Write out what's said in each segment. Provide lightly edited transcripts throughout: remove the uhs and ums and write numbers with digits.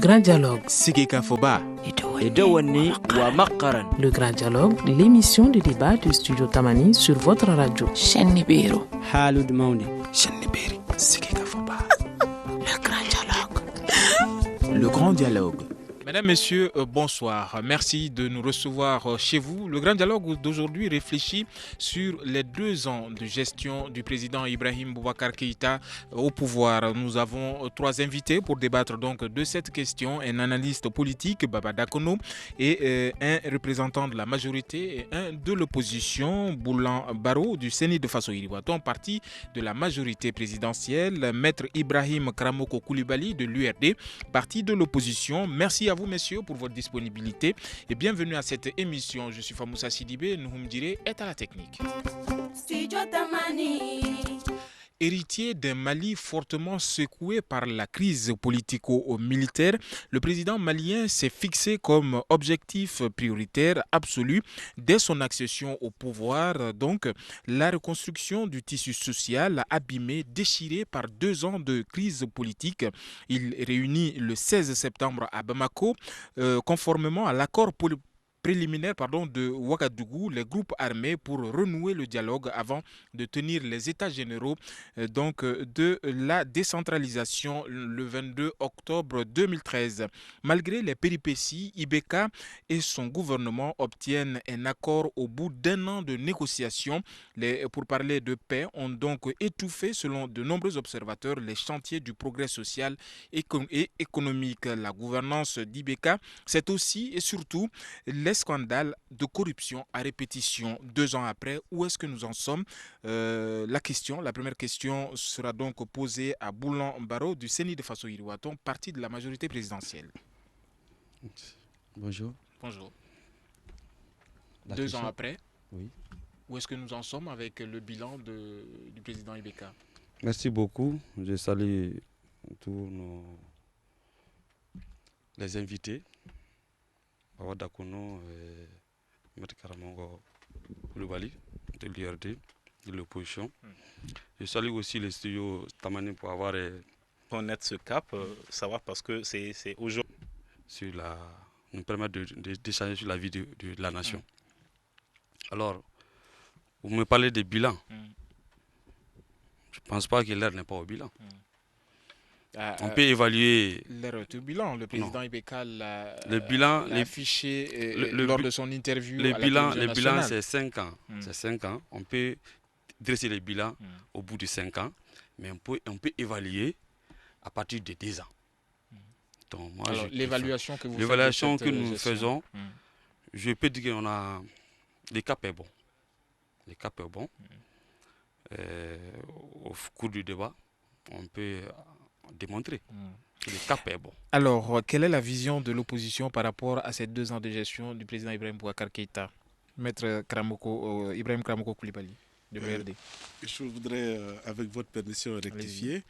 Grand Dialogue. Sigeka Foba. Edawani wa Makaran. Le Grand Dialogue, l'émission de débat du Studio Tamani sur votre radio. Chenibero. Halud Mauni. Cheniberi. Sigeka Foba. Le Grand Dialogue. Le Grand Dialogue. Mesdames, Messieurs, bonsoir. Merci de nous recevoir chez vous. Le Grand Dialogue d'aujourd'hui réfléchit sur les 2 ans de gestion du président Ibrahim Boubacar Keïta au pouvoir. Nous avons 3 invités pour débattre donc de cette question. Un analyste politique, Baba Dakono, et un représentant de la majorité et un de l'opposition, Boulan Baro du Séni de Faso Iriwaton, parti de la majorité présidentielle, Maître Ibrahim Kramoko Koulibaly de l'URD, parti de l'opposition. Merci à vous, messieurs, pour votre disponibilité et bienvenue à cette émission. Je suis Famoussa Sidibé, Nouhoumdire est à la technique. Héritier d'un Mali fortement secoué par la crise politico-militaire, le président malien s'est fixé comme objectif prioritaire absolu dès son accession au pouvoir, donc la reconstruction du tissu social abîmé, déchiré par 2 ans de crise politique. Il réunit le 16 septembre à Bamako, conformément à l'accord préliminaire de Ouagadougou, les groupes armés pour renouer le dialogue avant de tenir les états généraux de la décentralisation le 22 octobre 2013. Malgré les péripéties, Ibeka et son gouvernement obtiennent un accord au bout d'1 an de négociations. Les pourparlers de paix ont donc étouffé, selon de nombreux observateurs, les chantiers du progrès social et économique. La gouvernance d'Ibeka, c'est aussi et surtout les scandales de corruption à répétition 2 ans après. Où est-ce que nous en sommes? La première question sera donc posée à Boulan Baro du Séni de Faso Iriwaton, parti de la majorité présidentielle. Bonjour. Bonjour. La 2 question? ans après, Oui. où est-ce que nous en sommes avec le bilan du président Ibeka? Merci beaucoup. Je salue tous les invités. Baba Dakono et M. Karamongo Koulibaly de l'URD, de l'opposition. Je salue aussi les studios Tamani pour avoir connaître ce cap, savoir parce que c'est aujourd'hui. Nous permettre d'échanger sur la vie de la nation. Alors, vous me parlez des bilans. Je ne pense pas que l'heure n'est pas au bilan. On peut évaluer l'heure du bilan. Le président Ibeka l'a affiché lors de son interview. Le bilan, c'est 5 ans. C'est 5 ans. On peut dresser les bilans au bout de 5 ans, mais on peut évaluer à partir de 10 ans. Donc, l'évaluation que nous faisons, je peux dire qu'on a le cap est bon. Le cap est bon. Au cours du débat, on peut démontrer que le cap est bon. Alors, quelle est la vision de l'opposition par rapport à ces 2 ans de gestion du président Ibrahim Boubacar Keïta? Maître Ibrahim Kramoko Koulibaly de l'URD. Je voudrais, avec votre permission, rectifier.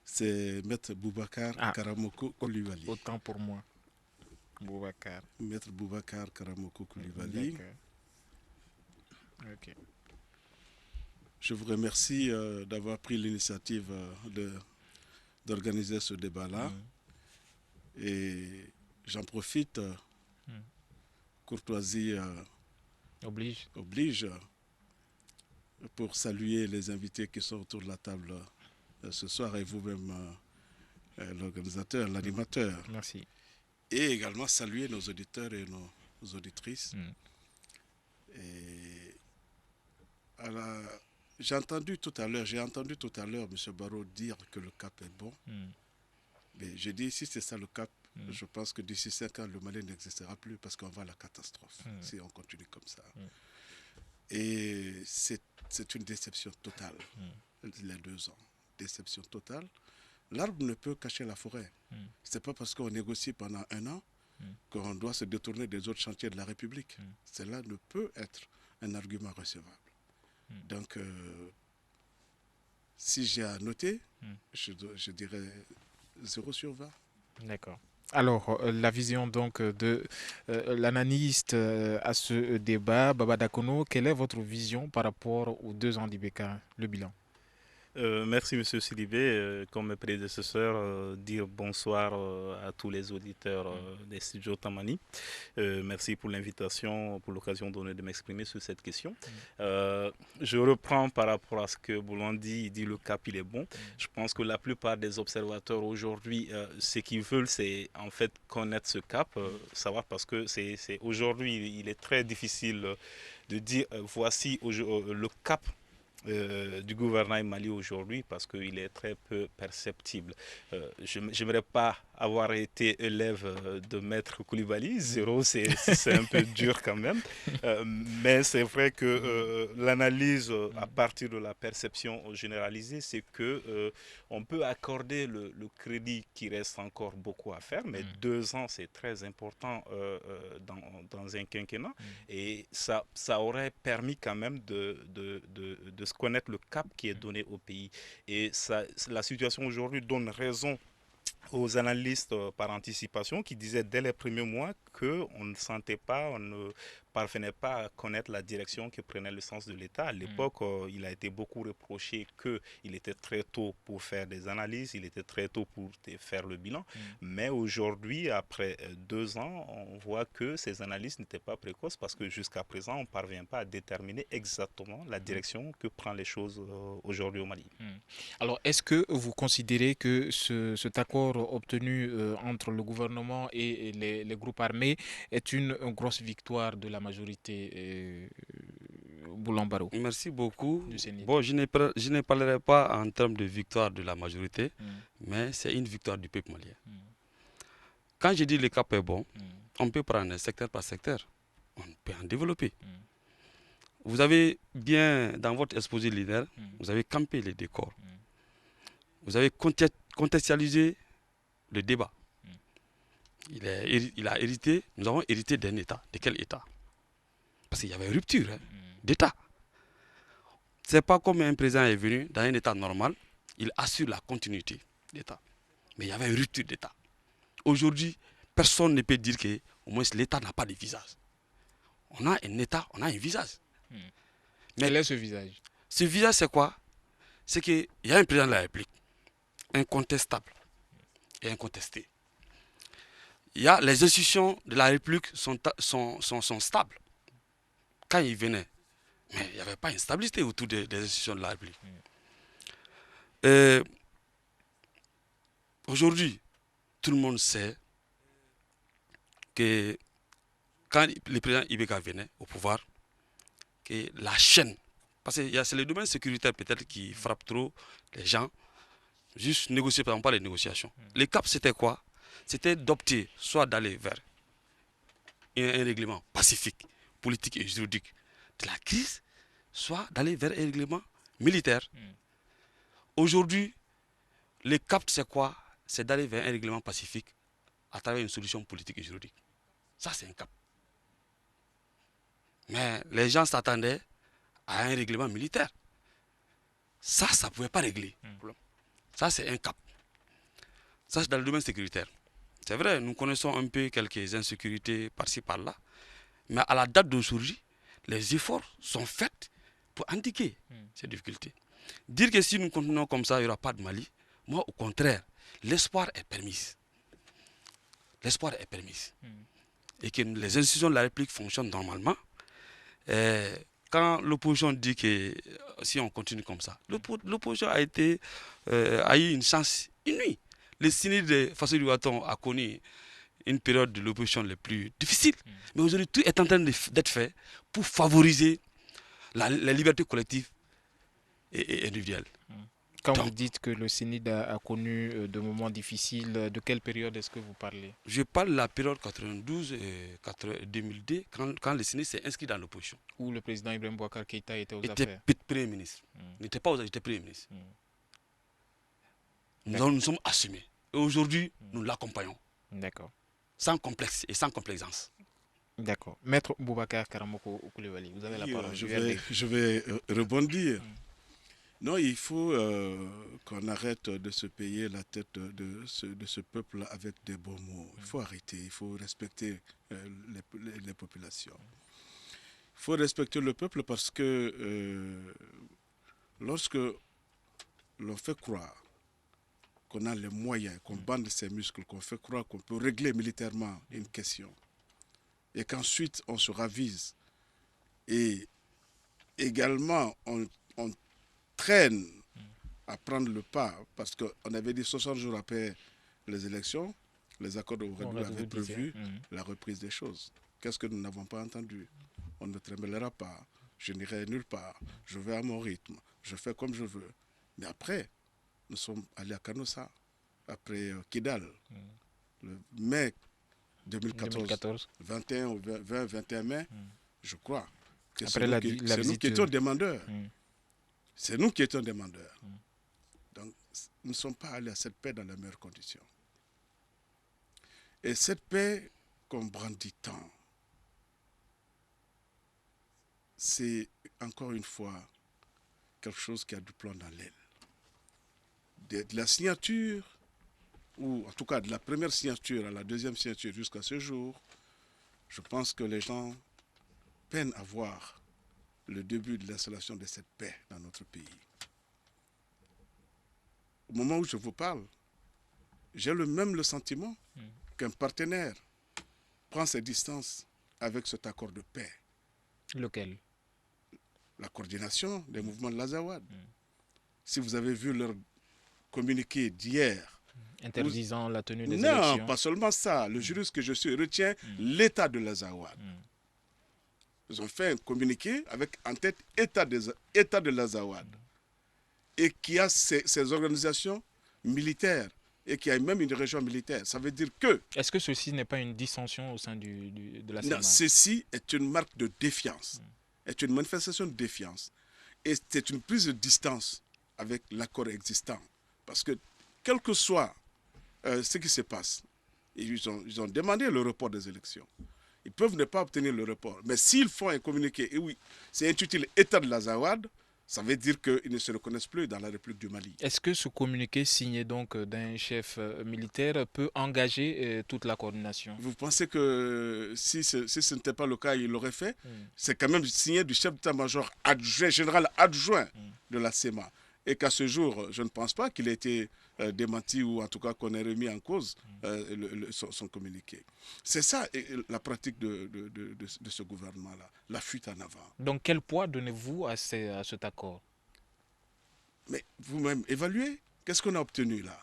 C'est Maître Boubacar Karamoko Koulibaly. Autant pour moi. Boubacar. Maître Boubacar Karamoko Koulibaly. Ok. Je vous remercie d'avoir pris l'initiative d'organiser ce débat-là. Et j'en profite, courtoisie oblige, pour saluer les invités qui sont autour de la table ce soir et vous-même, l'organisateur, l'animateur. Merci. Et également saluer nos auditeurs et nos auditrices. J'ai entendu tout à l'heure M. Barraud dire que le cap est bon. Mais j'ai dit, si c'est ça le cap, je pense que d'ici 5 ans, le Mali n'existera plus parce qu'on va à la catastrophe si on continue comme ça. Et c'est une déception totale, les 2 ans. Déception totale. L'arbre ne peut cacher la forêt. Ce n'est pas parce qu'on négocie pendant 1 an qu'on doit se détourner des autres chantiers de la République. Cela ne peut être un argument recevable. Donc, si j'ai à noter, je dirais 0 sur 20. D'accord. Alors, la vision donc de l'analyste à ce débat, Baba Dakono, quelle est votre vision par rapport aux 2 ans d'Ibeka, le bilan? Merci Monsieur Sidibé. Comme mes prédécesseurs, dire bonsoir à tous les auditeurs des studios Tamani. Merci pour l'invitation, pour l'occasion donnée de m'exprimer sur cette question. Je reprends par rapport à ce que Boulan dit. Il dit le cap il est bon. Je pense que la plupart des observateurs aujourd'hui, ce qu'ils veulent, c'est en fait connaître ce cap, savoir parce que c'est aujourd'hui il est très difficile de dire voici le cap du gouvernement Mali aujourd'hui parce qu'il est très peu perceptible. Je n'aimerais pas avoir été élève de Maître Koulibaly, zéro, c'est un peu dur quand même. Mais c'est vrai que l'analyse à partir de la perception généralisée, c'est que on peut accorder le crédit qui reste encore beaucoup à faire, mais 2 ans, c'est très important dans un quinquennat. Et ça aurait permis quand même de se connaître le cap qui est donné au pays. Et la situation aujourd'hui donne raison aux analystes par anticipation qui disaient dès les premiers mois qu'on ne sentait pas, on ne parvenait pas à connaître la direction que prenait le sens de l'État. À l'époque, il a été beaucoup reproché qu'il était très tôt pour faire des analyses, il était très tôt pour faire le bilan. Mais aujourd'hui, après 2 ans, on voit que ces analyses n'étaient pas précoces parce que jusqu'à présent, on ne parvient pas à déterminer exactement la direction que prennent les choses aujourd'hui au Mali. Alors, est-ce que vous considérez que cet accord obtenu entre le gouvernement et les groupes armés est une grosse victoire de la majorité Boulambaro? Merci beaucoup. Du Sénat. Bon, je ne parlerai pas en termes de victoire de la majorité, mais c'est une victoire du peuple malien. Quand je dis le cap est bon, on peut prendre secteur par secteur, on peut en développer. Vous avez bien, dans votre exposé linéaire, vous avez campé les décors. Vous avez contextualisé le débat. Il a hérité, nous avons hérité d'un État. De quel État? Parce qu'il y avait une rupture d'État. Ce n'est pas comme un président est venu dans un État normal, il assure la continuité d'État. Mais il y avait une rupture d'État. Aujourd'hui, personne ne peut dire que au moins l'État n'a pas de visage. On a un État, on a un visage. Mais quel est ce visage? Ce visage, c'est quoi? C'est qu'il y a un président de la République, incontestable et incontesté. Il y a les institutions de la République sont stables. Quand il venait, mais il n'y avait pas une stabilité autour des institutions de la République. Aujourd'hui, tout le monde sait que quand le président Ibeka venait au pouvoir, que la chaîne, parce que c'est le domaine sécuritaire peut-être qui frappe trop les gens, juste négocier, par exemple, pas les négociations. Le cap, c'était quoi? C'était d'opter soit d'aller vers un règlement pacifique, politique et juridique de la crise, soit d'aller vers un règlement militaire. Aujourd'hui, le cap, c'est quoi? C'est d'aller vers un règlement pacifique à travers une solution politique et juridique. Ça, c'est un cap. Mais les gens s'attendaient à un règlement militaire. Ça ne pouvait pas régler. Ça, c'est un cap. Ça, c'est dans le domaine sécuritaire. C'est vrai, nous connaissons un peu quelques insécurités par-ci, par-là. Mais à la date d'aujourd'hui, les efforts sont faits pour indiquer ces difficultés. Dire que si nous continuons comme ça, il n'y aura pas de Mali, moi, au contraire, l'espoir est permis. L'espoir est permis. Et que les institutions de la République fonctionnent normalement. Quand l'opposition dit que si on continue comme ça, l'opposition a eu une chance inouïe. Le Sénat de Faso Louaton a connu une période de l'opposition la plus difficile. Mais aujourd'hui, tout est en train d'être fait pour favoriser la liberté collective et individuelle. Quand vous dites que le CNID a connu de moments difficiles, de quelle période est-ce que vous parlez? Je parle de la période 92 et 2002, quand le CNID s'est inscrit dans l'opposition. Où le président Ibrahim Boubacar Keïta était aux affaires. Il était Premier ministre. Il n'était pas aux affaires, il était Premier ministre. Nous sommes assumés. Et aujourd'hui, nous l'accompagnons. D'accord. Sans complexe et sans complaisance. D'accord. Maître Boubacar Karamoko Koulibaly, vous avez la parole. Je vais rebondir. Non, il faut qu'on arrête de se payer la tête de ce peuple avec des bons mots. Il faut arrêter, il faut respecter les populations. Il faut respecter le peuple parce que lorsque l'on fait croire qu'on a les moyens, qu'on bande ses muscles, qu'on fait croire qu'on peut régler militairement une question, et qu'ensuite on se ravise, et également on traîne à prendre le pas, parce qu'on avait dit 60 jours après les élections, les accords de Ouagadougou avaient prévu la reprise des choses. Qu'est-ce que nous n'avons pas entendu? On ne tremblera pas, je n'irai nulle part, je vais à mon rythme, je fais comme je veux. Mais après, nous sommes allés à Canossa, après Kidal, le mai 2014, 21 ou 20, 21 mai, je crois que c'est nous qui étions demandeurs. C'est nous qui étions demandeurs. Donc, nous ne sommes pas allés à cette paix dans les meilleures conditions. Et cette paix qu'on brandit tant, c'est encore une fois quelque chose qui a du plomb dans l'aile. De la signature, ou en tout cas de la première signature à la deuxième signature jusqu'à ce jour, je pense que les gens peinent à voir le début de l'installation de cette paix dans notre pays. Au moment où je vous parle, j'ai même le sentiment qu'un partenaire prend ses distances avec cet accord de paix. Lequel? La coordination des mouvements de l'Azawad. Si vous avez vu leur communiqué d'hier, interdisant la tenue des élections. Non, pas seulement ça. Le juriste que je suis retient l'état de l'Azawad. Ils ont fait un communiqué avec en tête état de l'Azawad. Et qui a ces organisations militaires et qui a même une région militaire. Ça veut dire que... Est-ce que ceci n'est pas une dissension au sein de la CEMA? Non, ceci est une marque de défiance, est une manifestation de défiance. Et c'est une prise de distance avec l'accord existant. Parce que, quel que soit ce qui se passe, ils ont demandé le report des élections. Ils peuvent ne pas obtenir le report. Mais s'ils font un communiqué, et oui, c'est intitulé État de l'Azawad, ça veut dire qu'ils ne se reconnaissent plus dans la République du Mali. Est-ce que ce communiqué signé donc d'un chef militaire peut engager toute la coordination? Vous pensez que si ce n'était pas le cas, il l'aurait fait? C'est quand même signé du chef d'état-major général adjoint de la CEMA. Et qu'à ce jour, je ne pense pas qu'il ait été démenti ou en tout cas qu'on ait remis en cause son communiqué. C'est ça la pratique de ce gouvernement-là, la fuite en avant. Donc quel poids donnez-vous à cet accord? Mais vous-même, évaluez. Qu'est-ce qu'on a obtenu là?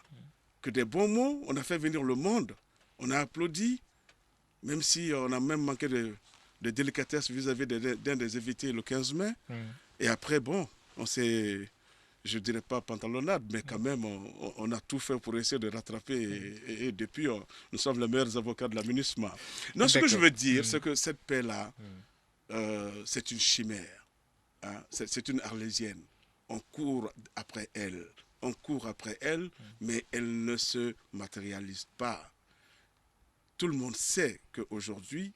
Que des bons mots, on a fait venir le monde, on a applaudi, même si on a même manqué de délicatesse vis-à-vis d'un des invités le 15 mai. Et après, bon, on s'est... Je ne dirais pas pantalonnade, mais quand même, on a tout fait pour essayer de rattraper. Et depuis, nous sommes les meilleurs avocats de la MINUSMA. Non, ce que je veux dire, c'est que cette paix-là, c'est une chimère. Hein? C'est une arlésienne. On court après elle. On court après elle, mais elle ne se matérialise pas. Tout le monde sait qu'aujourd'hui,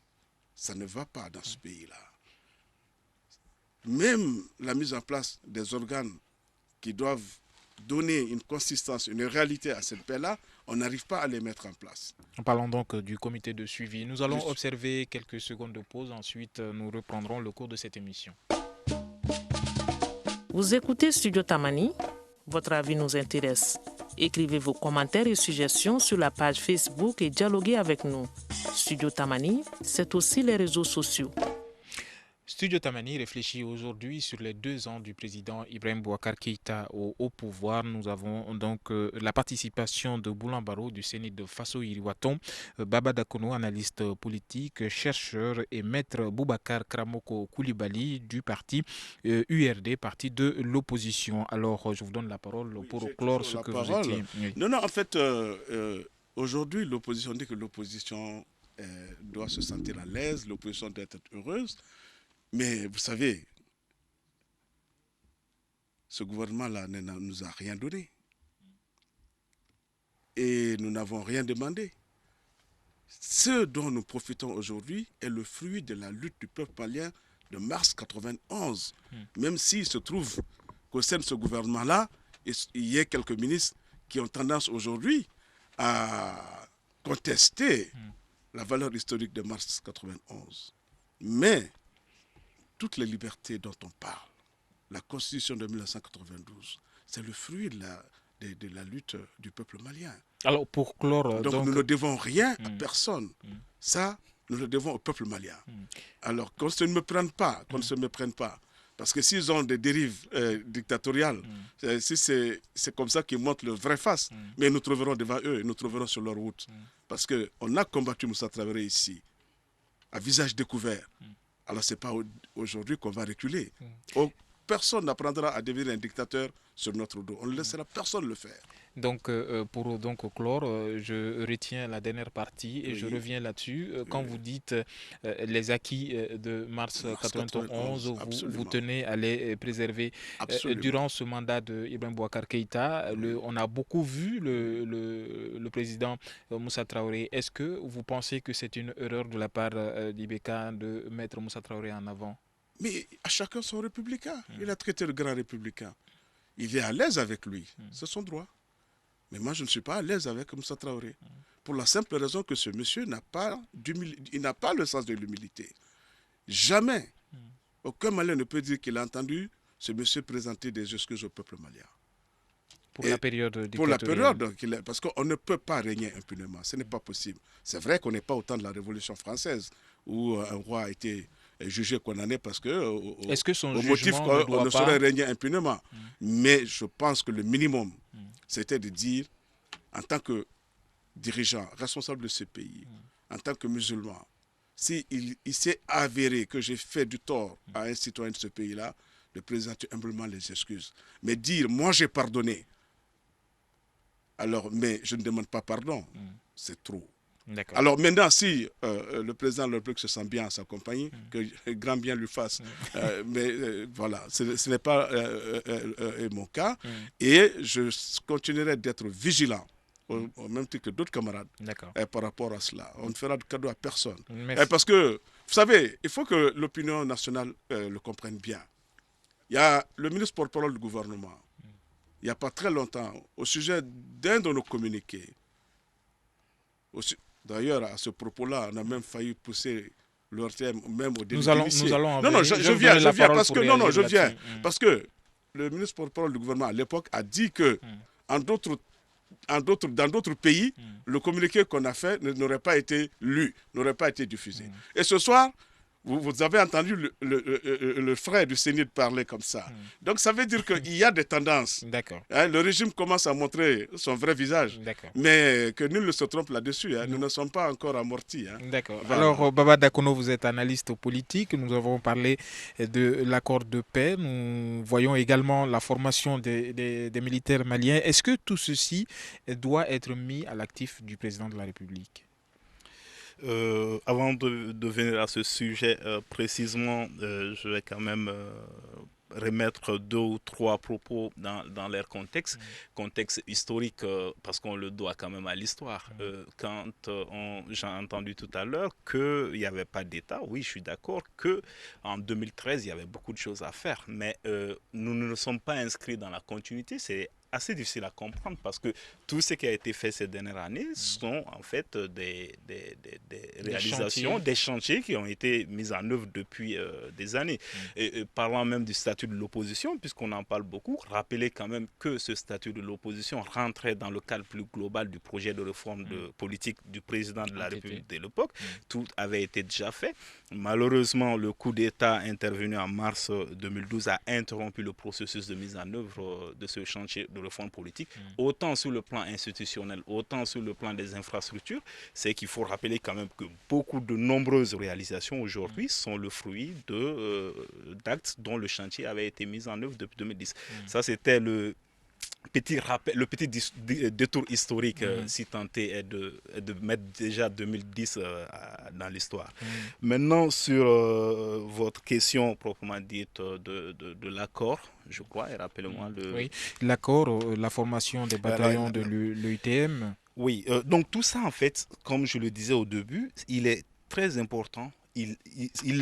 ça ne va pas dans ce pays-là. Même la mise en place des organes qui doivent donner une consistance, une réalité à cette paix-là, on n'arrive pas à les mettre en place. En parlant donc du comité de suivi, nous allons observer quelques secondes de pause, ensuite nous reprendrons le cours de cette émission. Vous écoutez Studio Tamani, votre avis nous intéresse. Écrivez vos commentaires et suggestions sur la page Facebook et dialoguez avec nous. Studio Tamani, c'est aussi les réseaux sociaux. Studio Tamani réfléchit aujourd'hui sur les 2 ans du président Ibrahim Boubacar Keïta au pouvoir. Nous avons donc la participation de Boulan Baro du Sénat de Faso Iriwaton, Baba Dakono, analyste politique, chercheur, et maître Boubacar Kramoko Koulibaly du parti URD, parti de l'opposition. Alors, je vous donne la parole pour clore ce que vous étiez. Oui. Non, en fait, aujourd'hui, l'opposition dit que l'opposition doit se sentir à l'aise, l'opposition doit être heureuse. Mais vous savez, ce gouvernement-là ne nous a rien donné. Et nous n'avons rien demandé. Ce dont nous profitons aujourd'hui est le fruit de la lutte du peuple malien de mars 91. Même s'il se trouve qu'au sein de ce gouvernement-là, il y a quelques ministres qui ont tendance aujourd'hui à contester la valeur historique de mars 91. Mais toutes les libertés dont on parle, la Constitution de 1992, c'est le fruit de la lutte du peuple malien. Alors, pour clore... Donc nous ne devons rien à Mm. personne. Ça, nous le devons au peuple malien. Mm. Alors qu'on ne se méprenne pas, Parce que s'ils ont des dérives dictatoriales, si c'est comme ça qu'ils montrent leur vraie face, mais nous trouverons devant eux, nous trouverons sur leur route. Parce qu'on a combattu Moussa Traoré ici, à visage découvert. Alors ce n'est pas aujourd'hui qu'on va reculer. Personne n'apprendra à devenir un dictateur sur notre dos. On ne laissera personne le faire. Donc, pour clore, je retiens la dernière partie et je reviens là-dessus. Quand vous dites les acquis de mars 91, vous tenez à les préserver. Durant ce mandat d'Ibrahim Boubacar Keïta, on a beaucoup vu le président Moussa Traoré. Est-ce que vous pensez que c'est une erreur de la part d'IBK de mettre Moussa Traoré en avant? Mais à chacun son républicain. Il a traité le grand républicain. Il est à l'aise avec lui. C'est son droit. Mais moi, je ne suis pas à l'aise avec Moussa Traoré. Pour la simple raison que ce monsieur n'a pas le sens de l'humilité. Jamais. Aucun Malien ne peut dire qu'il a entendu ce monsieur présenter des excuses au peuple malien. Pour la période dictatoriale. Pour la période, parce qu'on ne peut pas régner impunément. Ce n'est pas possible. C'est vrai qu'on n'est pas au temps de la Révolution française, où un roi a été jugé, condamné parce que au motif qu'on ne saurait régner impunément. Mais je pense que le minimum, c'était de dire, en tant que dirigeant, responsable de ce pays, en tant que musulman, s'il s'est avéré que j'ai fait du tort à un citoyen de ce pays-là, de présenter humblement les excuses. Mais dire, moi j'ai pardonné, alors, mais je ne demande pas pardon, c'est trop. Alors maintenant, si le président de la République se sent bien à sa compagnie, que grand bien lui fasse. Mais voilà, ce n'est pas mon cas. Et je continuerai d'être vigilant, au même titre que d'autres camarades, par rapport à cela. On ne fera de cadeau à personne. Parce que, vous savez, il faut que l'opinion nationale le comprenne bien. Il y a le ministre porte-parole du gouvernement, il n'y a pas très longtemps, au sujet d'un de nos communiqués. D'ailleurs, à ce propos-là, on a même failli pousser l'ORTM même au délit d'initié. Je viens parce que parce que le ministre porte-parole du gouvernement à l'époque a dit que dans d'autres pays, le communiqué qu'on a fait n'aurait pas été lu, n'aurait pas été diffusé. Et ce soir, vous avez entendu le frère du Sénat parler comme ça. Donc ça veut dire qu'il y a des tendances. Le régime commence à montrer son vrai visage. Mais que nul ne se trompe là-dessus. Nous ne sommes pas encore amortis. D'accord. Voilà. Alors, Baba Dakono, vous êtes analyste politique. Nous avons parlé de l'accord de paix. Nous voyons également la formation des militaires maliens. Est-ce que tout ceci doit être mis à l'actif du président de la République? Avant de venir à ce sujet précisément, je vais quand même remettre 2 ou 3 propos dans leur contexte, contexte historique, parce qu'on le doit quand même à l'histoire. Quand j'ai entendu tout à l'heure qu'il n'y avait pas d'État, oui, je suis d'accord qu'en 2013, il y avait beaucoup de choses à faire, mais nous ne sommes pas inscrits dans la continuité. C'est assez difficile à comprendre parce que tout ce qui a été fait ces dernières années sont en fait des réalisations, des chantiers qui ont été mis en œuvre depuis des années. Et parlant même du statut de l'opposition, puisqu'on en parle beaucoup, rappeler quand même que ce statut de l'opposition rentrait dans le cadre plus global du projet de réforme politique du président de la République de l'époque. Tout avait été déjà fait. Malheureusement, le coup d'État intervenu en mars 2012 a interrompu le processus de mise en œuvre de ce chantier de réforme politique, autant sur le plan institutionnel, autant sur le plan des infrastructures. C'est qu'il faut rappeler quand même que beaucoup de nombreuses réalisations aujourd'hui sont le fruit d'actes dont le chantier avait été mis en œuvre depuis 2010. Ça, c'était le petit détour historique, si tenté est de mettre déjà 2010 dans l'histoire. Maintenant, sur votre question proprement dite de l'accord, je crois, et rappelez-moi Oui, l'accord, la formation des bataillons de l'UTM. Oui, donc tout ça, en fait, comme je le disais au début, il est très important. Il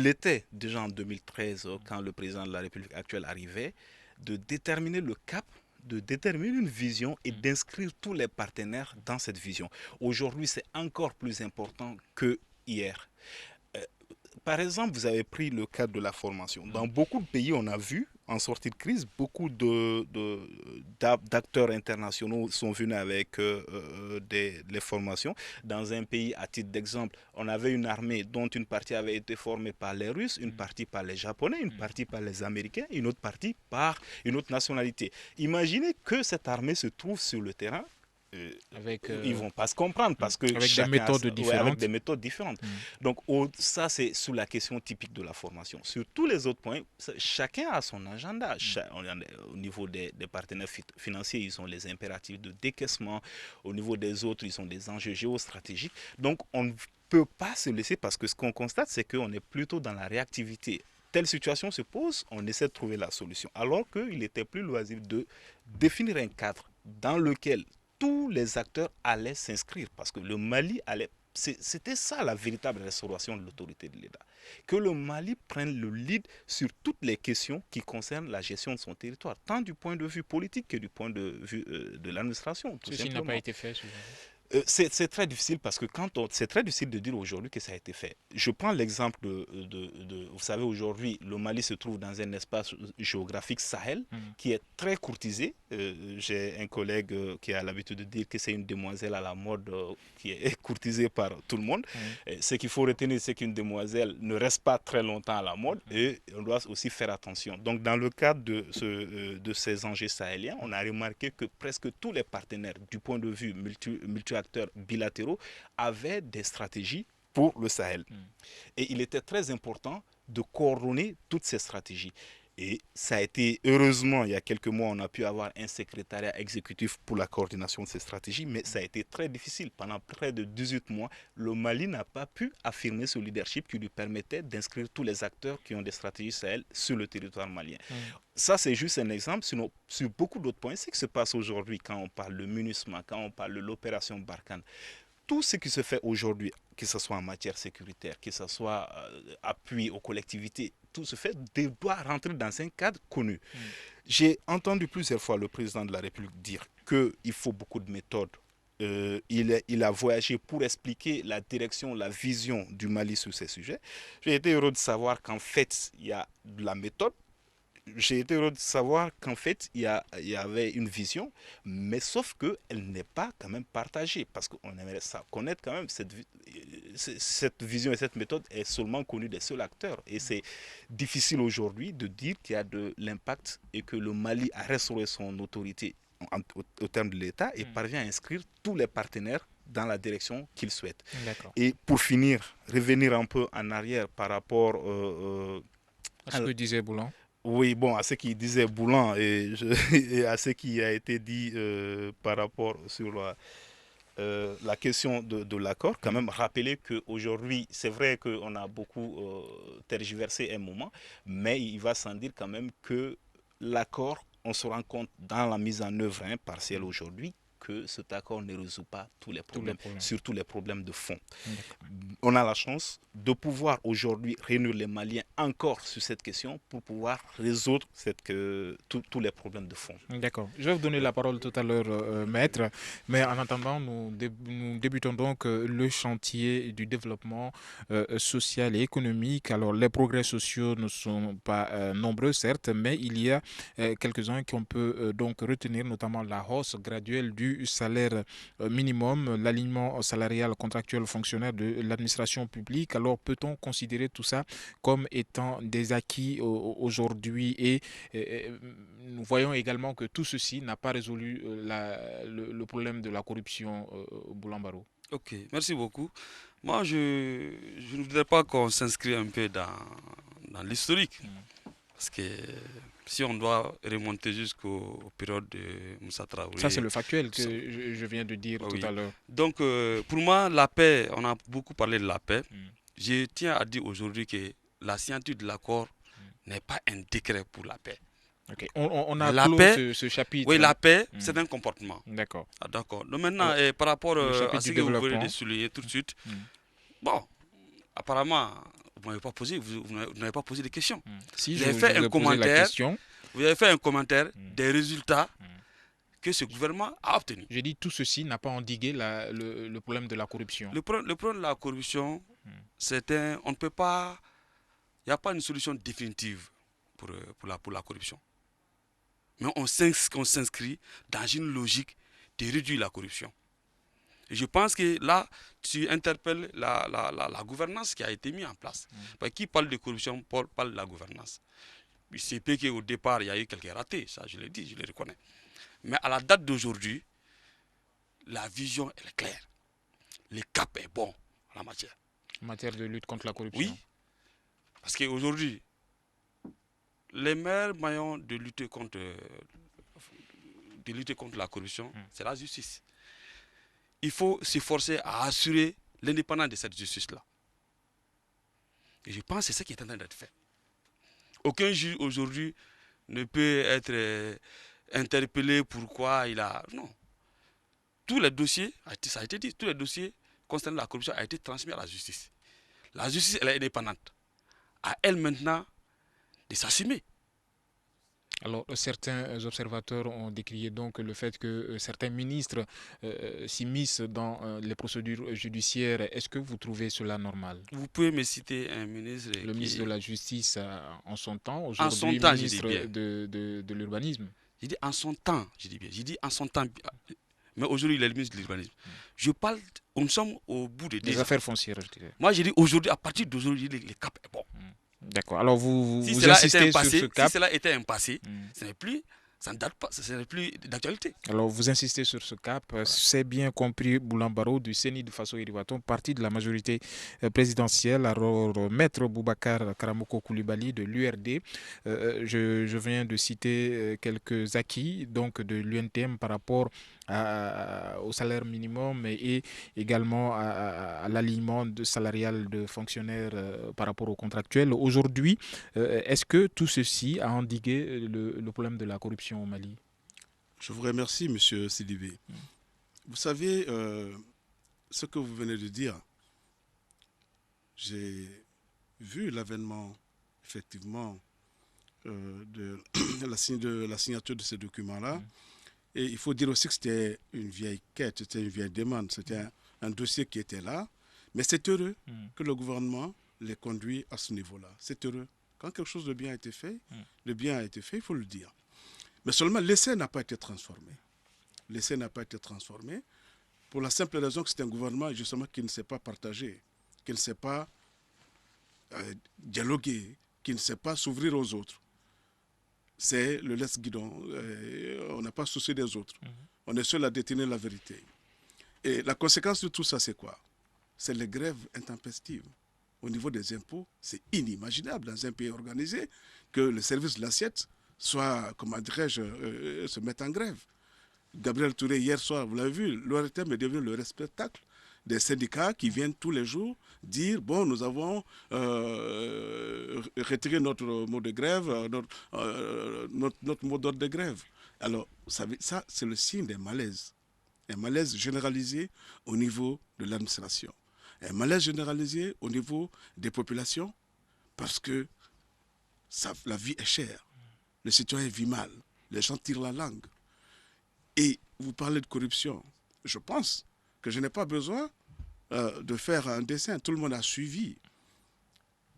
l'était déjà en 2013, quand le président de la République actuelle arrivait, de déterminer le cap, de déterminer une vision et d'inscrire tous les partenaires dans cette vision. Aujourd'hui, c'est encore plus important que hier. Par exemple, vous avez pris le cadre de la formation. Dans beaucoup de pays, on a vu en sortie de crise, beaucoup d'acteurs internationaux sont venus avec les formations. Dans un pays, à titre d'exemple, on avait une armée dont une partie avait été formée par les Russes, une partie par les Japonais, une partie par les Américains, une autre partie par une autre nationalité. Imaginez que cette armée se trouve sur le terrain. Ils ne vont pas se comprendre parce que avec des méthodes différentes. Avec des méthodes différentes. Donc ça, c'est sous la question typique de la formation. Sur tous les autres points, chacun a son agenda. Au niveau des partenaires financiers, ils ont les impératifs de décaissement. Au niveau des autres, ils ont des enjeux géostratégiques. Donc on ne peut pas se laisser, parce que ce qu'on constate, c'est qu'on est plutôt dans la réactivité. Telle situation se pose, on essaie de trouver la solution. Alors qu'il était plus loisible de définir un cadre dans lequel tous les acteurs allaient s'inscrire, parce que le Mali allait... C'était ça la véritable restauration de l'autorité de l'État. Que le Mali prenne le lead sur toutes les questions qui concernent la gestion de son territoire, tant du point de vue politique que du point de vue de l'administration. Ceci n'a pas été fait souvent. C'est très difficile, parce que c'est très difficile de dire aujourd'hui que ça a été fait. Je prends l'exemple vous savez, aujourd'hui, le Mali se trouve dans un espace géographique Sahel qui est très courtisé. J'ai un collègue qui a l'habitude de dire que c'est une demoiselle à la mode qui est courtisée par tout le monde. Ce qu'il faut retenir, c'est qu'une demoiselle ne reste pas très longtemps à la mode, et on doit aussi faire attention. Donc, dans le cadre de ces enjeux sahéliens, on a remarqué que presque tous les partenaires, du point de vue multi-acteurs bilatéraux, avaient des stratégies pour le Sahel. Et il était très important de coordonner toutes ces stratégies. Et ça a été, heureusement, il y a quelques mois, on a pu avoir un secrétariat exécutif pour la coordination de ces stratégies, mais ça a été très difficile. Pendant près de 18 mois, le Mali n'a pas pu affirmer ce leadership qui lui permettait d'inscrire tous les acteurs qui ont des stratégies Sahel sur le territoire malien. Ça, c'est juste un exemple. Sinon, sur beaucoup d'autres points, c'est ce qui se passe aujourd'hui quand on parle de MINUSMA, quand on parle de l'opération Barkhane. Tout ce qui se fait aujourd'hui, que ce soit en matière sécuritaire, que ce soit appui aux collectivités, tout se fait, doit rentrer dans un cadre connu. J'ai entendu plusieurs fois le président de la République dire qu'il faut beaucoup de méthodes. Il a voyagé pour expliquer la direction, la vision du Mali sur ces sujets. J'ai été heureux de savoir qu'en fait, il y a de la méthode. J'ai été heureux de savoir qu'en fait, il y avait une vision, mais sauf qu'elle n'est pas quand même partagée, parce qu'on aimerait connaître quand même cette vision et cette méthode est seulement connue des seuls acteurs. Et c'est difficile aujourd'hui de dire qu'il y a de l'impact et que le Mali a restauré son autorité au terme de l'État et parvient à inscrire tous les partenaires dans la direction qu'il souhaite. Et pour finir, revenir un peu en arrière par rapport à ce que disait Boulan. Oui, bon, à ce qu'il disait Boulan et à ce qui a été dit par rapport sur la question de l'accord, quand même rappeler qu'aujourd'hui, c'est vrai qu'on a beaucoup tergiversé un moment, mais il va sans dire quand même que l'accord, on se rend compte dans la mise en œuvre partielle aujourd'hui, que cet accord ne résout pas tous les problèmes, surtout les problèmes de fond. On a la chance de pouvoir aujourd'hui réunir les Maliens encore sur cette question pour pouvoir résoudre tous les problèmes de fond. D'accord. Je vais vous donner la parole tout à l'heure, maître. Mais en attendant, nous débutons donc le chantier du développement social et économique. Alors, les progrès sociaux ne sont pas nombreux, certes, mais il y a quelques-uns qu'on peut donc retenir, notamment la hausse graduelle du salaire minimum, l'alignement salarial contractuel fonctionnaire de l'administration publique. Alors, peut-on considérer tout ça comme étant des acquis aujourd'hui et nous voyons également que tout ceci n'a pas résolu le problème de la corruption Boulan Barrow. Ok, merci beaucoup. Moi, je ne voudrais pas qu'on s'inscrive un peu dans l'historique. Parce que si on doit remonter jusqu'aux périodes de Moussa Traoré... Ça, c'est le factuel que je viens de dire tout à l'heure. Donc, pour moi, la paix, on a beaucoup parlé de la paix. Je tiens à dire aujourd'hui que la signature de l'accord n'est pas un décret pour la paix. Okay. On a la paix, ce chapitre. Oui, la paix, c'est un comportement. D'accord. Ah, d'accord. Donc maintenant, par rapport à ce que vous venez de souligner tout de suite, bon, apparemment, vous n'avez pas posé de questions. Si vous avez fait un commentaire. Vous avez fait un commentaire des résultats que ce gouvernement a obtenus. J'ai dit tout ceci n'a pas endigué le problème de la corruption. Le problème de la corruption, on ne peut pas. Il n'y a pas une solution définitive pour la corruption. Mais on s'inscrit dans une logique de réduire la corruption. Et je pense que là, tu interpelles la gouvernance qui a été mise en place. Parce que qui parle de corruption parle de la gouvernance. Il se peut qu'au départ, il y a eu quelques ratés, ça je l'ai dit, je le reconnais. Mais à la date d'aujourd'hui, la vision elle est claire. Le cap est bon en la matière. En matière de lutte contre la corruption. Oui, parce qu'aujourd'hui, les meilleurs moyens de lutter contre la corruption, c'est la justice. Il faut s'efforcer à assurer l'indépendance de cette justice-là. Et je pense que c'est ce qui est en train d'être fait. Aucun juge aujourd'hui ne peut être interpellé pourquoi il a... Non. Tous les dossiers, ça a été dit, tous les dossiers concernant la corruption ont été transmis à la justice. La justice, elle est indépendante. À elle maintenant de s'assumer. Alors, certains observateurs ont décrié donc le fait que certains ministres s'immiscent dans les procédures judiciaires. Est-ce que vous trouvez cela normal? Vous pouvez me citer un ministre... Le ministre de la Justice en son temps, aujourd'hui ministre de l'Urbanisme. J'ai dit en son temps, je dis bien. J'ai dit en son temps. Mais aujourd'hui, il est le ministre de l'Urbanisme. Je parle, nous sommes au bout des affaires foncières, je dirais. Moi, j'ai dit aujourd'hui, à partir d'aujourd'hui, le cap est bon. D'accord. Alors, vous insistez sur ce cap. Si cela était un passé, ça ne date pas, ce n'est plus d'actualité. Alors, vous insistez sur ce cap. C'est bien compris, Boulambaro du CENI de Faso Iriwaton, parti de la majorité présidentielle. Alors, Maître Boubacar Karamoko Koulibaly de l'URD. Je viens de citer quelques acquis donc, de l'UNTM par rapport au salaire minimum et également à l'alignement salarial de fonctionnaires par rapport aux contractuels. Aujourd'hui, est-ce que tout ceci a endigué le problème de la corruption au Mali? Je vous remercie, M. Sidibé. Vous savez, ce que vous venez de dire, j'ai vu l'avènement, effectivement, de la signature de ces documents-là. Et il faut dire aussi que c'était une vieille quête, c'était une vieille demande, c'était un dossier qui était là. Mais c'est heureux que le gouvernement les conduit à ce niveau-là. C'est heureux. Quand quelque chose de bien a été fait, le bien a été fait, il faut le dire. Mais seulement l'essai n'a pas été transformé. L'essai n'a pas été transformé pour la simple raison que c'est un gouvernement justement qui ne sait pas partager, qui ne sait pas dialoguer, qui ne sait pas s'ouvrir aux autres. C'est le laisse-guidon. On n'a pas souci des autres. On est seul à détenir la vérité. Et la conséquence de tout ça, c'est quoi? C'est les grèves intempestives. Au niveau des impôts, c'est inimaginable dans un pays organisé que le service de l'assiette soit, comment dirais-je, se mette en grève. Gabriel Touré, hier soir, vous l'avez vu, l'ORTM est devenu le spectacle des syndicats qui viennent tous les jours dire, bon, nous avons retiré notre mot de grève, notre mot d'ordre de grève. Alors, vous savez, ça, c'est le signe d'un malaise. Un malaise généralisé au niveau de l'administration. Un malaise généralisé au niveau des populations parce que la vie est chère. Les citoyens vivent mal. Les gens tirent la langue. Et vous parlez de corruption. Je pense que je n'ai pas besoin de faire un dessin. Tout le monde a suivi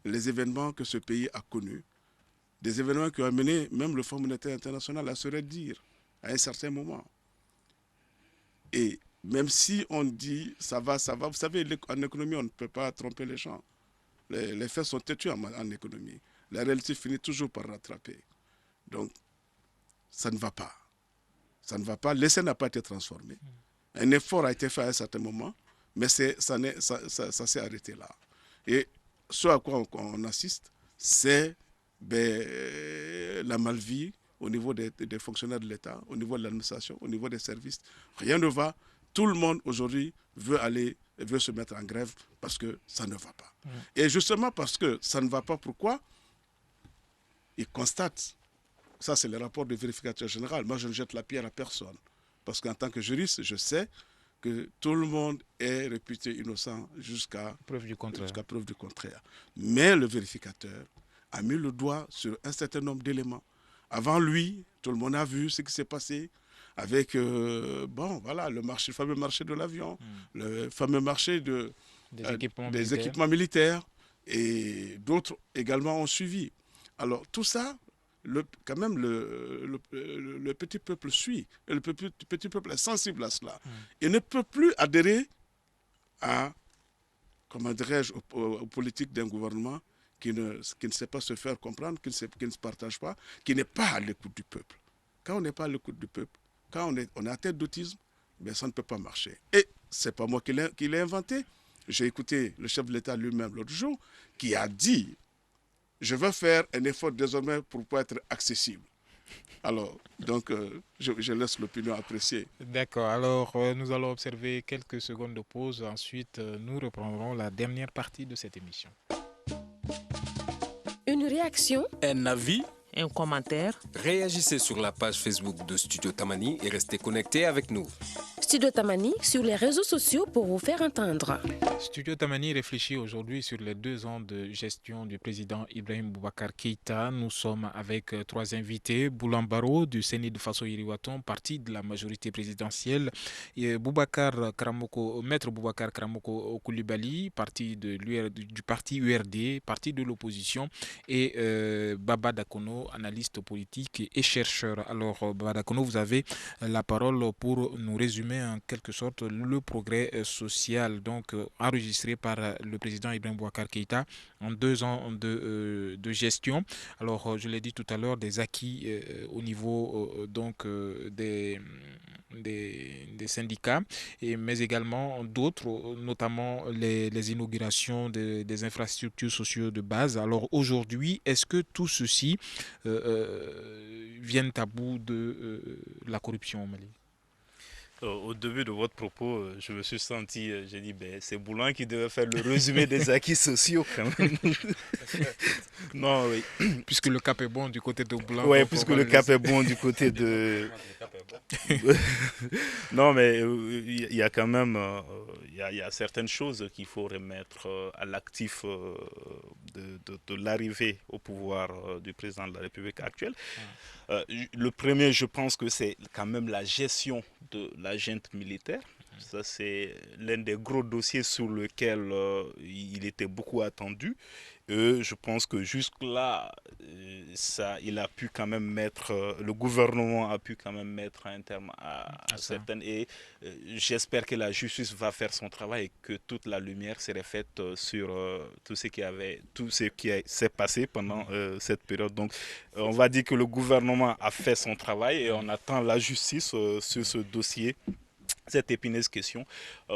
les événements que ce pays a connus. Des événements qui ont amené même le Fonds monétaire international à se redire à un certain moment. Et même si on dit ça va, vous savez, en économie, on ne peut pas tromper les gens. Les faits sont têtus en économie. La réalité finit toujours par rattraper. Donc, ça ne va pas. Ça ne va pas. L'essai n'a pas été transformé. Un effort a été fait à un certain moment, mais ça s'est arrêté là. Et ce à quoi on assiste, c'est la malvie au niveau des fonctionnaires de l'État, au niveau de l'administration, au niveau des services. Rien ne va. Tout le monde aujourd'hui veut se mettre en grève parce que ça ne va pas. Et justement parce que ça ne va pas, pourquoi? Ils constatent. Ça, c'est le rapport du vérificateur général. Moi, je ne jette la pierre à personne. Parce qu'en tant que juriste, je sais que tout le monde est réputé innocent jusqu'à preuve du contraire. Mais le vérificateur a mis le doigt sur un certain nombre d'éléments. Avant lui, tout le monde a vu ce qui s'est passé avec le fameux marché de l'avion, le fameux marché des équipements militaires, et d'autres également ont suivi. Alors tout ça, quand même le petit peuple suit. Le petit peuple est sensible à cela. Il ne peut plus adhérer à, comment dirais-je, aux politiques d'un gouvernement qui ne sait pas se faire comprendre, qui ne se partage pas, qui n'est pas à l'écoute du peuple. Quand on n'est pas à l'écoute du peuple, quand on est atteint d'autisme, ben ça ne peut pas marcher. Et ce n'est pas moi qui l'ai inventé. J'ai écouté le chef de l'État lui-même l'autre jour qui a dit « Je vais faire un effort désormais pour pouvoir être accessible ». Alors, donc, je laisse l'opinion apprécier. D'accord. Alors, nous allons observer quelques secondes de pause. Ensuite, nous reprendrons la dernière partie de cette émission. Une réaction, un avis, un commentaire. Réagissez sur la page Facebook de Studio Tamani et restez connectés avec nous. Studio Tamani sur les réseaux sociaux pour vous faire entendre. Studio Tamani réfléchit aujourd'hui sur les 2 ans de gestion du président Ibrahim Boubacar Keïta. Nous sommes avec 3 invités. Boulan Baro du Séné de Faso Yiriwaton, parti de la majorité présidentielle. Et Maître Boubacar Karamoko Koulibaly, parti du parti URD, parti de l'opposition. Et Baba Dakono, analyste politique et chercheur. Alors Baba Dakono, vous avez la parole pour nous résumer en quelque sorte le progrès social donc enregistré par le président Ibrahim Boubacar Keïta en 2 ans de gestion. Alors je l'ai dit tout à l'heure, des acquis au niveau donc des syndicats, mais également d'autres, notamment les inaugurations des infrastructures sociales de base. Alors aujourd'hui, est-ce que tout ceci viennent à bout de la corruption au Mali? Au début de votre propos, je me suis senti, j'ai dit, c'est Boulan qui devait faire le résumé des acquis sociaux quand même. Non, oui. Puisque le cap est bon du côté de Boulan. Oui, puisque le cap est bon du côté de... Non, mais il y a quand même il y a certaines choses qu'il faut remettre à l'actif de l'arrivée au pouvoir du président de la République actuelle. Le premier, je pense que c'est quand même la gestion de la junte militaire. Ça, c'est l'un des gros dossiers sur lequel il était beaucoup attendu. Je pense que jusque-là, il a pu quand même mettre, le gouvernement a pu quand même mettre un terme à certaines. Et j'espère que la justice va faire son travail et que toute la lumière serait faite sur tout ce qui s'est passé pendant cette période. Donc, on va dire que le gouvernement a fait son travail et on attend la justice sur ce dossier. Cette épineuse question.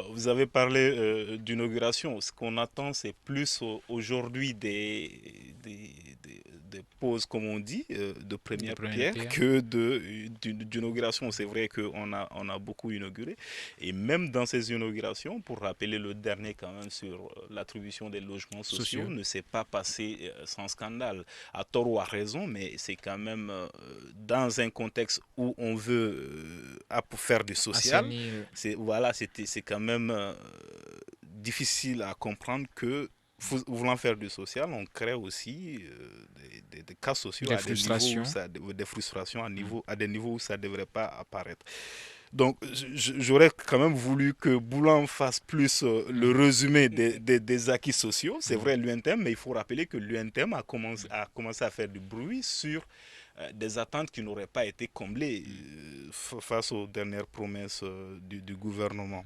Vous avez parlé d'inauguration. Ce qu'on attend, c'est plus aujourd'hui des poses, comme on dit, de première pierre que d'inauguration. C'est vrai qu'on a beaucoup inauguré. Et même dans ces inaugurations, pour rappeler le dernier quand même sur l'attribution des logements sociaux, ne s'est pas passé sans scandale. À tort ou à raison, mais c'est quand même dans un contexte où on veut faire du social. C'est quand même difficile à comprendre que voulant faire du social, on crée aussi des cas sociaux, des frustrations à des niveaux où ça ne devrait pas apparaître. Donc j'aurais quand même voulu que Boulan fasse plus le résumé des acquis sociaux. C'est vrai l'UNTM, mais il faut rappeler que l'UNTM a commencé à faire du bruit sur des attentes qui n'auraient pas été comblées face aux dernières promesses du gouvernement.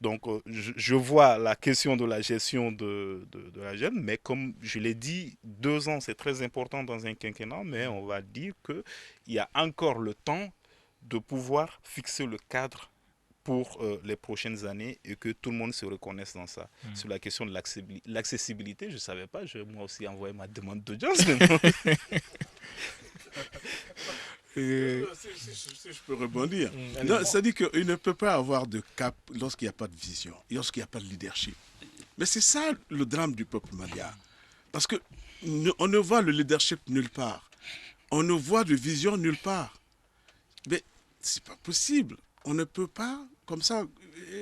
Donc je vois la question de la gestion de la jeune, mais comme je l'ai dit, 2 ans c'est très important dans un quinquennat, mais on va dire qu'il y a encore le temps de pouvoir fixer le cadre pour les prochaines années et que tout le monde se reconnaisse dans ça. Sur la question de l'accessibilité, je ne savais pas, je vais moi aussi envoyer ma demande d'audience. Si je peux rebondir. C'est-à-dire qu'il ne peut pas avoir de cap lorsqu'il n'y a pas de vision, lorsqu'il n'y a pas de leadership. Mais c'est ça le drame du peuple malien. Parce qu'on ne voit le leadership nulle part. On ne voit de vision nulle part. Mais c'est pas possible. On ne peut pas, comme ça,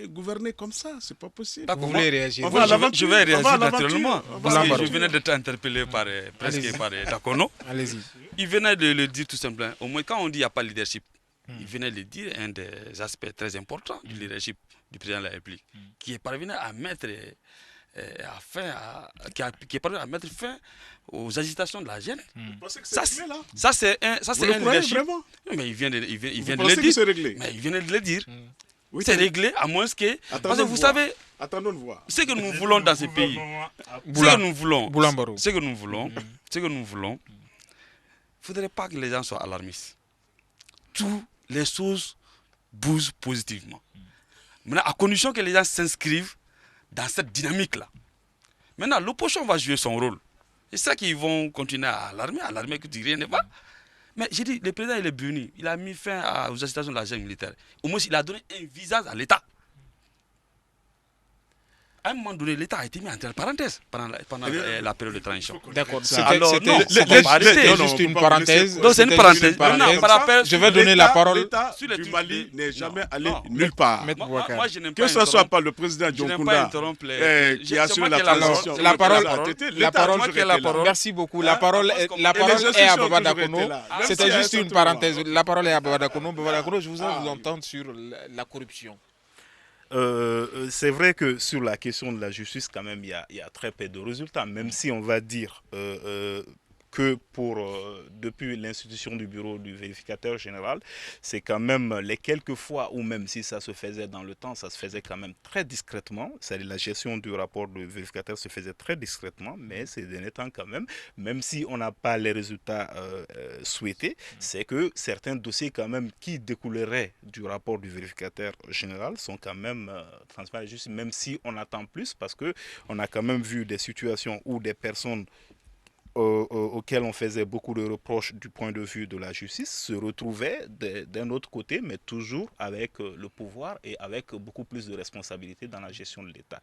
gouverner comme ça. C'est pas possible. Vous voulez réagir? Je vais réagir naturellement. Parce que je venais d'être interpellé par Dakono. Allez-y. Il venait de le dire tout simplement. Au moins, quand on dit qu'il n'y a pas de leadership, il venait de le dire, un des aspects très importants du leadership du président de la République, qui est parvenu à mettre qui est parvenu à mettre fin aux agitations de la jeune. Ça, c'est un leadership. Vraiment? Mais il vient de le dire. Mais il vient de le dire. Oui, c'est réglé, à moins que... Parce que vous savez, attendons de voir. Ce que nous voulons dans ce pays, ce que nous voulons, il ne faudrait pas que les gens soient alarmistes. Toutes les choses bougent positivement. Maintenant, à condition que les gens s'inscrivent dans cette dynamique-là. Maintenant, l'opposition va jouer son rôle. C'est ça qu'ils vont continuer à alarmer que rien ne va. Mais j'ai dit, le président il est venu, il a mis fin aux agitations de la junte militaire. Au moins, il a donné un visage à l'État. À un moment donné, l'État a été mis entre parenthèses pendant la période de transition. D'accord. C'était juste une parenthèse. Donc c'est une parenthèse. Je vais donner la parole. L'État du Mali n'est jamais allé nulle part. Moi, je n'aime pas que ce soit par le président Dioncounda qui assure la transition. La parole. Merci beaucoup. La parole est à Baba Dakono. C'était juste une parenthèse. La parole est à Baba Dakono. Baba Dakono, je voudrais vous entendre sur la corruption. C'est vrai que sur la question de la justice, quand même, il y a très peu de résultats, même si on va dire que depuis l'institution du bureau du vérificateur général, c'est quand même les quelques fois où même si ça se faisait dans le temps, ça se faisait quand même très discrètement. C'est-à-dire la gestion du rapport du vérificateur se faisait très discrètement, mais ces derniers temps quand même si on n'a pas les résultats souhaités, c'est que certains dossiers quand même qui découleraient du rapport du vérificateur général sont quand même transparents, juste même si on attend plus, parce que on a quand même vu des situations où des personnes auxquels on faisait beaucoup de reproches du point de vue de la justice se retrouvaient d'un autre côté, mais toujours avec le pouvoir et avec beaucoup plus de responsabilités dans la gestion de l'État.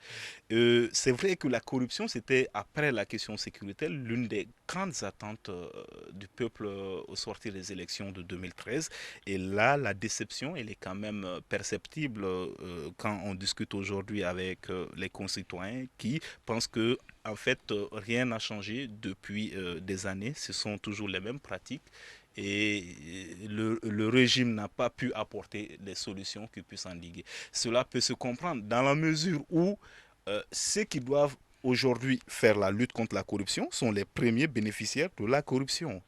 C'est vrai que la corruption, c'était, après la question sécuritaire, l'une des grandes attentes du peuple au sortir des élections de 2013. Et là, la déception, elle est quand même perceptible quand on discute aujourd'hui avec les concitoyens qui pensent que en fait, rien n'a changé depuis des années. Ce sont toujours les mêmes pratiques et le régime n'a pas pu apporter des solutions qui puissent endiguer. Cela peut se comprendre dans la mesure où ceux qui doivent aujourd'hui faire la lutte contre la corruption sont les premiers bénéficiaires de la corruption.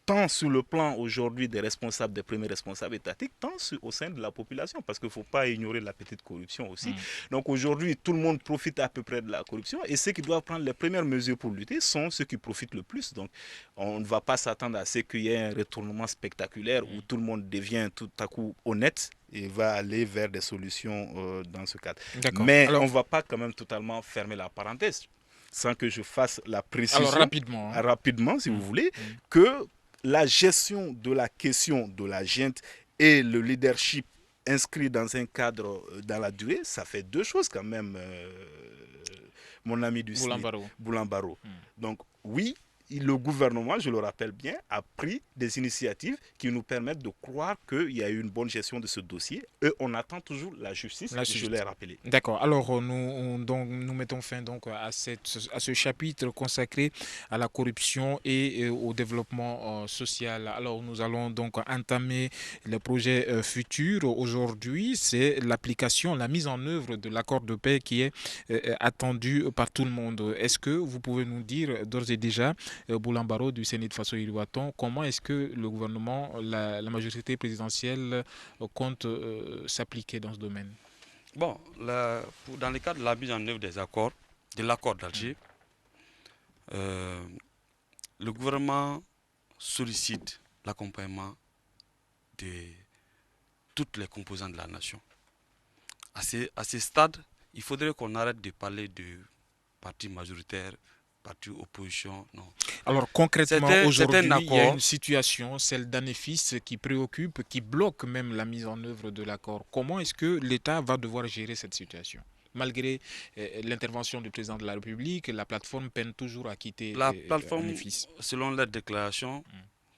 Tant sur le plan aujourd'hui des responsables, des premiers responsables étatiques, tant au sein de la population, parce qu'il ne faut pas ignorer la petite corruption aussi. Donc aujourd'hui, tout le monde profite à peu près de la corruption et ceux qui doivent prendre les premières mesures pour lutter sont ceux qui profitent le plus. Donc on ne va pas s'attendre à ce qu'il y ait un retournement spectaculaire où tout le monde devient tout à coup honnête et va aller vers des solutions dans ce cadre. Mais on ne va pas quand même totalement fermer la parenthèse sans que je fasse la précision. Alors rapidement si vous voulez, que la gestion de la question de la junte et le leadership inscrit dans un cadre dans la durée, ça fait deux choses quand même, mon ami du Boulan-Barrot. Donc oui, le gouvernement, je le rappelle bien, a pris des initiatives qui nous permettent de croire qu'il y a eu une bonne gestion de ce dossier. Et on attend toujours la justice, je l'ai rappelé. D'accord. Alors, nous mettons fin donc à ce chapitre consacré à la corruption et au développement social. Alors, nous allons donc entamer le projet futur. Aujourd'hui, c'est l'application, la mise en œuvre de l'accord de paix qui est attendu par tout le monde. Est-ce que vous pouvez nous dire d'ores et déjà, Boulan-Barrot du Sénat de Faso Iliwaton, comment est-ce que le gouvernement, la majorité présidentielle compte s'appliquer dans ce domaine? Bon, dans le cadre de la mise en œuvre des accords, de l'accord d'Alger, le gouvernement sollicite l'accompagnement de toutes les composantes de la nation. À ce stade, il faudrait qu'on arrête de parler de parti majoritaire, parti opposition, non. Alors concrètement, aujourd'hui, il y a une situation, celle d'Anefis, qui préoccupe, qui bloque même la mise en œuvre de l'accord. Comment est-ce que l'État va devoir gérer cette situation? Malgré l'intervention du président de la République, la plateforme peine toujours à quitter la plateforme, Anefis. Selon leurs déclarations,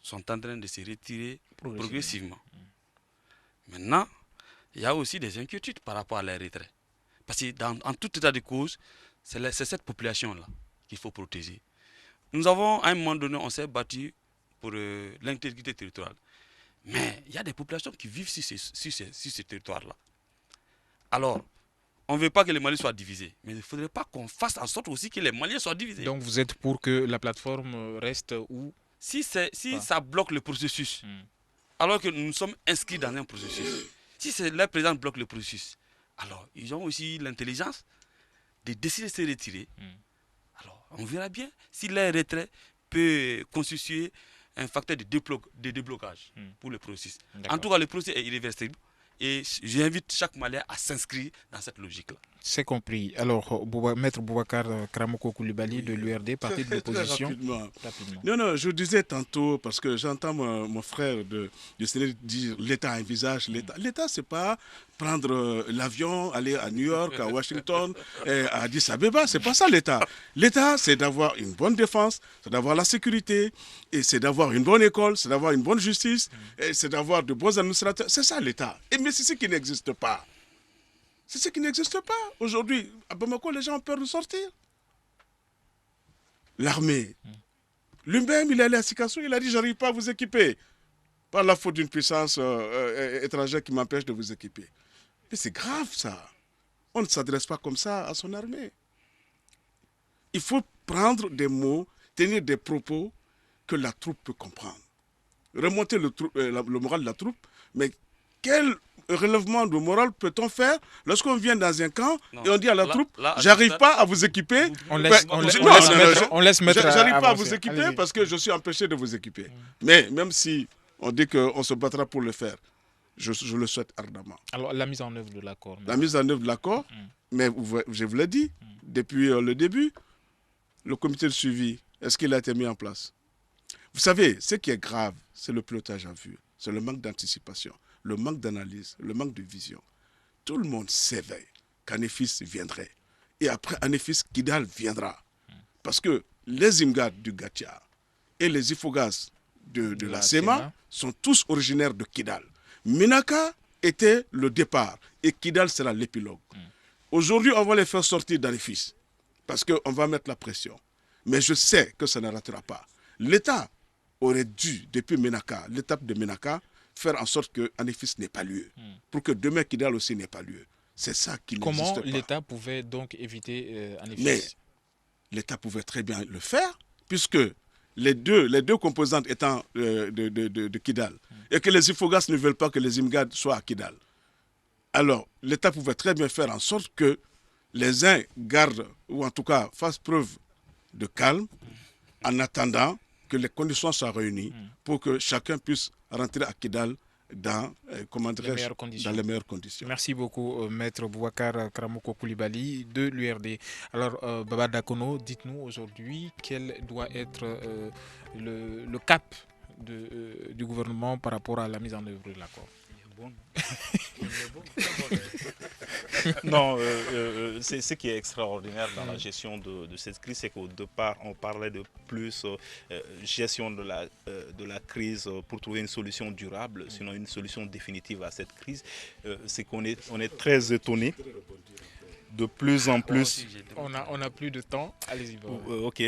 sont en train de se retirer progressivement. Maintenant, il y a aussi des inquiétudes par rapport à leur retrait. Parce qu'en tout état de cause, c'est cette population-là qu'il faut protéger. Nous avons, à un moment donné, on s'est battu pour l'intégrité territoriale. Mais il y a des populations qui vivent sur ce territoire-là. Alors, on ne veut pas que les Maliens soient divisés. Mais il ne faudrait pas qu'on fasse en sorte aussi que les Maliens soient divisés. Donc vous êtes pour que la plateforme reste où? Si ça bloque le processus, alors que nous sommes inscrits dans un processus, si le président bloque le processus, alors ils ont aussi l'intelligence de décider de se retirer. Alors on verra bien si leur retrait peut constituer un facteur de déblocage pour le processus. En tout cas, le processus est irréversible. Et j'invite chaque Malien à s'inscrire dans cette logique-là. C'est compris. Alors, Maître Boubacar Kramoko Koulibaly de l'URD, parti de l'opposition. Rapidement. Non, je disais tantôt, parce que j'entends mon frère de Sénégal dire l'État a un visage. L'État, c'est pas prendre l'avion, aller à New York, à Washington, à Addis Abeba. C'est pas ça l'État. L'État, c'est d'avoir une bonne défense, c'est d'avoir la sécurité, et c'est d'avoir une bonne école, c'est d'avoir une bonne justice, et c'est d'avoir de bons administrateurs. C'est ça l'État. Mais c'est ce qui n'existe pas. C'est ce qui n'existe pas. Aujourd'hui, à Bamako, les gens ont peur de sortir. L'armée. Lui-même, il est allé à Sikasso, il a dit, j'arrive pas à vous équiper. Par la faute d'une puissance étrangère qui m'empêche de vous équiper. Mais c'est grave, ça. On ne s'adresse pas comme ça à son armée. Il faut prendre des mots, tenir des propos que la troupe peut comprendre. Remonter le moral de la troupe, mais quel relèvement de morale peut-on faire lorsqu'on vient dans un camp et on dit à la troupe, j'arrive pas à vous équiper. On laisse mettre. J'arrive pas à vous équiper parce que je suis empêché de vous équiper. Mais même si on dit qu'on se battra pour le faire, je le souhaite ardemment. Alors la mise en œuvre de l'accord. La mise en œuvre de l'accord, mais je vous l'ai dit, depuis le début, le comité de suivi, est-ce qu'il a été mis en place? Vous savez, ce qui est grave, c'est le pilotage à vue, c'est le manque d'anticipation, le manque d'analyse, le manque de vision. Tout le monde s'éveille qu'Anefis viendrait. Et après Anefis, Kidal viendra. Parce que les Imgad du Gatia et les Ifogas de la SEMA sont tous originaires de Kidal. Menaka était le départ et Kidal sera l'épilogue. Aujourd'hui, on va les faire sortir d'Anefis parce qu'on va mettre la pression. Mais je sais que ça ne ratera pas. L'État aurait dû, depuis Menaka, l'étape de Menaka, faire en sorte que Anefis n'ait pas lieu. Pour que demain Kidal aussi n'ait pas lieu. C'est ça qui n'existe pas. Comment l'État pouvait donc éviter Anefis? Mais l'État pouvait très bien le faire, puisque les deux composantes étant de Kidal, et que les Ifogas ne veulent pas que les Imgad soient à Kidal. Alors, l'État pouvait très bien faire en sorte que les uns gardent, ou en tout cas fassent preuve de calme, en attendant que les conditions soient réunies pour que chacun puisse rentrer à Kidal dans les meilleures conditions. Merci beaucoup, Maître Boubacar Kramoko Koulibaly de l'URD. Alors, Baba Dakono, dites-nous aujourd'hui quel doit être le cap du gouvernement par rapport à la mise en œuvre de l'accord. Non, ce qui est extraordinaire dans la gestion de cette crise, c'est qu'au départ, on parlait de plus gestion de la crise pour trouver une solution durable, sinon une solution définitive à cette crise. C'est qu'on est très étonné. De plus en plus. On a plus de temps. Allez-y. Ok,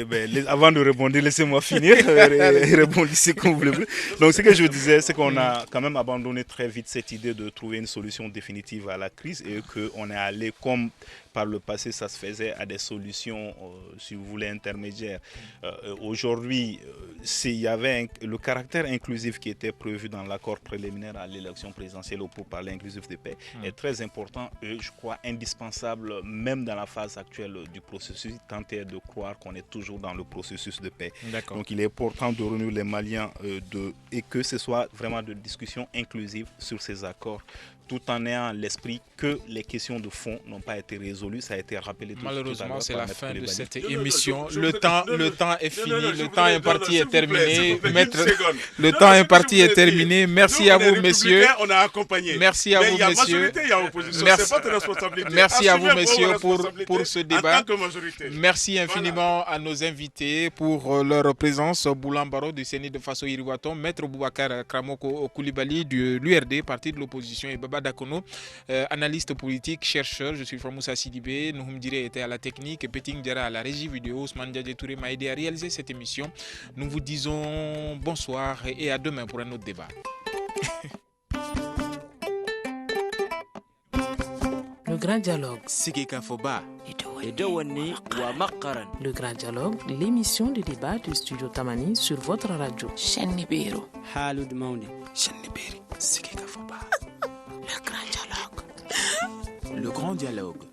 avant de rebondir, laissez-moi finir. Rebondissez comme vous voulez. Donc, ce que je disais, c'est qu'on a quand même abandonné très vite cette idée de trouver une solution définitive à la crise et qu'on est allé comme par le passé, ça se faisait à des solutions, si vous voulez, intermédiaires. Aujourd'hui, il y avait le caractère inclusif qui était prévu dans l'accord préliminaire à l'élection présidentielle ou pour parler inclusif de paix est très important et je crois indispensable même dans la phase actuelle du processus, tenter de croire qu'on est toujours dans le processus de paix. Donc il est important de réunir les Maliens et que ce soit vraiment de discussions inclusives sur ces accords, tout en ayant à l'esprit que les questions de fond n'ont pas été résolues. Ça a été rappelé tout à l'heure. Malheureusement, c'est la fin de cette émission. Le temps est fini, le temps imparti est terminé. Le temps imparti est terminé. Merci à vous, messieurs. On a accompagné. Merci à vous, messieurs. Merci à vous, messieurs, pour ce débat. Merci infiniment à nos invités pour leur présence. Boulan Baro du Séné de Faso Iriwaton, Maître Boubacar Kramoko Koulibaly de l'URD, parti de l'opposition, et Baba Dakono, analyste politique, chercheur. Je suis Moussa Sidibé. Nouhoum Diré était à la technique et Peting Diara à la régie vidéo. Ousmane Diadje Touré m'a aidé à réaliser cette émission. Nous vous disons bonsoir et à demain pour un autre débat. Le Le Grand Dialogue. Sigeka Foba. Edawani wa Makaran. Le Grand Dialogue, l'émission de débat du Studio Tamani sur votre radio. Shenibiro. Halud Maundi. Shenibiri. Sigeka Foba. Le Grand Dialogue. Le Grand Dialogue.